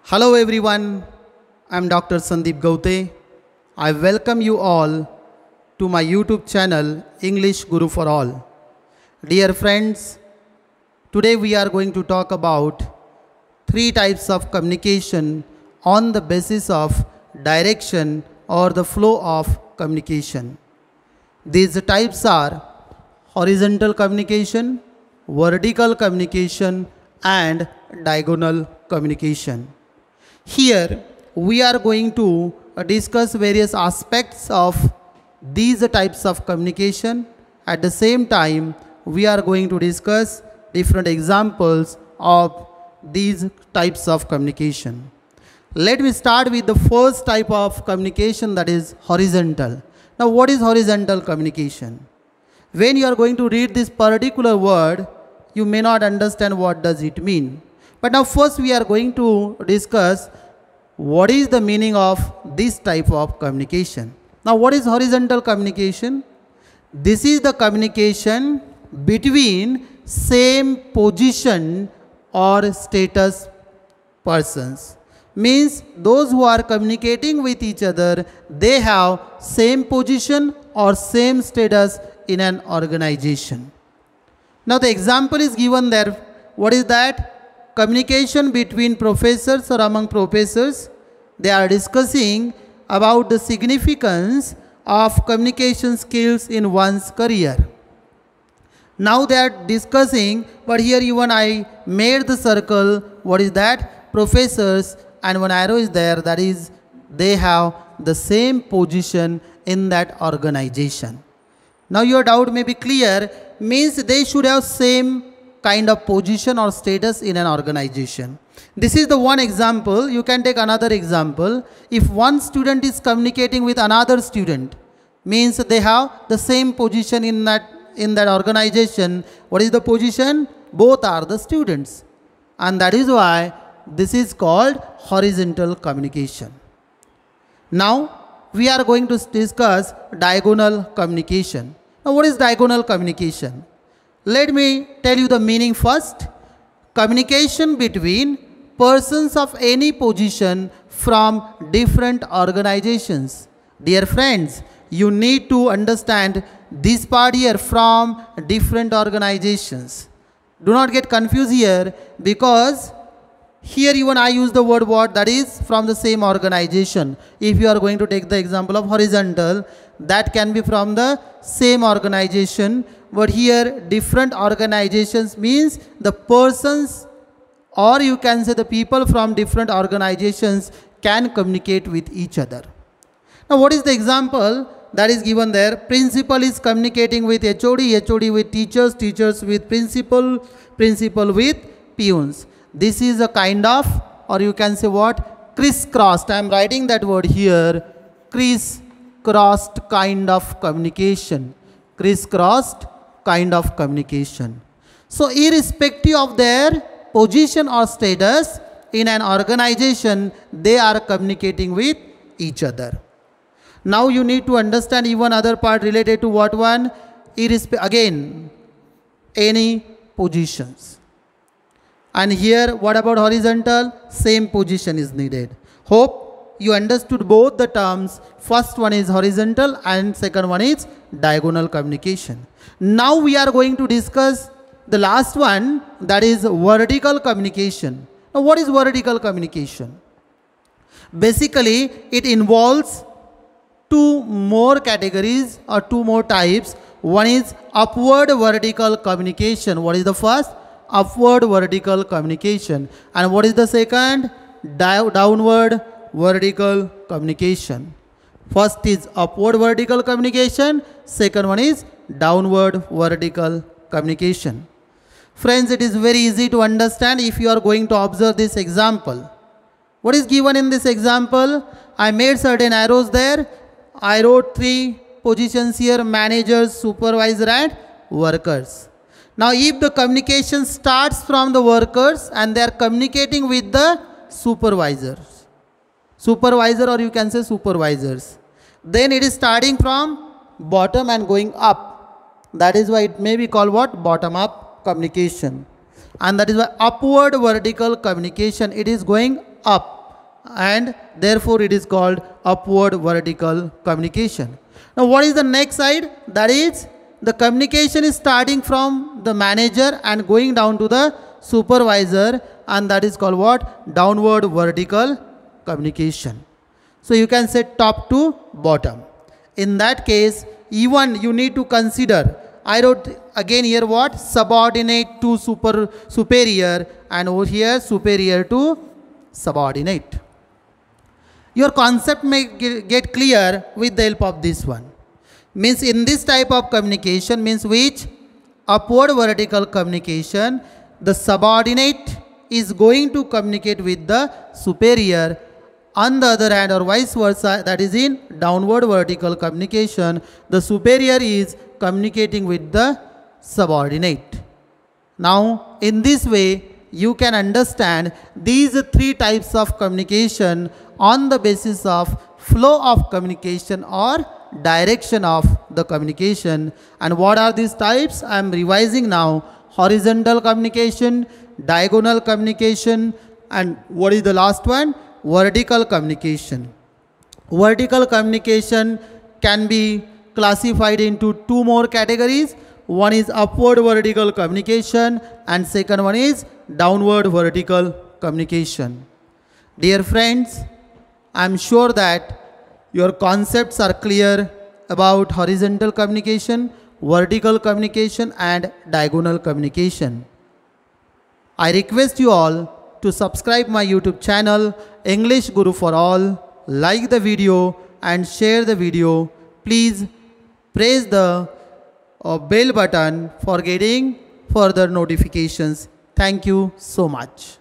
Hello everyone, I am Dr. SandippGawate. I welcome you all to my YouTube channel English Guru for All. Dear friends, today we are going to talk about three types of communication on the basis of direction or the flow of communication. These types are horizontal communication, vertical communication and diagonal communication. Here we are going to discuss various aspects of these types of communication. At the same time, we are going to discuss different examples of these types of communication. Let me start with the first type of communication, that is horizontal. Now, what is horizontal communication? When you are going to read this particular word, you may not understand what does it mean. But now first we are going to discuss what is the meaning of this type of communication. Now, what is horizontal communication? This is the communication between same position or status persons. Means those who are communicating with each other, they have same position or same status in an organization. Now the example is given there. What is that? Communication between professors or among professors. They are discussing about the significance of communication skills in one's career. Now they are discussing, but here even I made the circle. What is that? Professors, and one arrow is there, that is they have the same position in that organization. Now your doubt may be clear, means they should have same kind of position or status in an organization. This is the one example. You can take another example. If one student is communicating with another student, means they have the same position in that organization. What is the position? Both are the students. And that is why this is called horizontal communication. Now we are going to discuss diagonal communication. Now what is diagonal communication? Let me tell you the meaning first. Communication between persons of any position from different organizations. Dear friends, you need to understand this part here, from different organizations. Do not get confused here, because here even I use the word what, that is from the same organization. If you are going to take the example of horizontal, that can be from the same organization. But here different organizations means the persons, or you can say the people from different organizations can communicate with each other. Now what is the example that is given there? Principal is communicating with HOD, HOD with teachers, teachers with principal, principal with peons. This is a kind of, or you can say what, crisscrossed. I am writing that word here, crisscrossed kind of communication. Crisscrossed kind of communication. So irrespective of their position or status in an organization, they are communicating with each other. Now you need to understand even other part related to what one? Again, any positions. And here what about horizontal? Same position is needed. Hope you understood both the terms. First one is horizontal and second one is diagonal communication. Now we are going to discuss the last one, that is vertical communication. Now what is vertical communication? Basically it involves two more categories or two more types. One is upward vertical communication. What is the first? Upward vertical communication. And what is the second? Downward vertical communication. First is upward vertical communication, second one is downward vertical communication. Friends, it is very easy to understand if you are going to observe this example. What is given in this example? I made certain arrows there. I wrote three positions here: managers, supervisor and workers. Now if the communication starts from the workers and they are communicating with the supervisors, or you can say supervisors, then it is starting from bottom and going up. That is why it may be called what? Bottom up communication. And that is why upward vertical communication, it is going up. and therefore it is called upward vertical communication. Now what is the next side? That is the communication is starting from the manager and going down to the supervisor, and that is called what? Downward vertical communication. So you can say top to bottom. In that case, even you need to consider, I wrote again here what? Subordinate to superior, and over here superior to subordinate. Your concept may get clear with the help of this one. Means in this type of communication, means which? Upward vertical communication, the subordinate is going to communicate with the superior. On the other hand, or vice versa, that is in downward vertical communication, the superior is communicating with the subordinate. Now in this way you can understand these three types of communication on the basis of flow of communication or direction of the communication. And what are these types? I am revising now. Horizontal communication, diagonal communication, and what is the last one? Vertical communication. Vertical communication can be classified into two more categories. One is upward vertical communication and second one is downward vertical communication. Dear friends, I am sure that your concepts are clear about horizontal communication, vertical communication and diagonal communication. I request you all to subscribe my YouTube channel English Guru for All, like the video and share the video. Please press the bell button for getting further notifications. Thank you so much.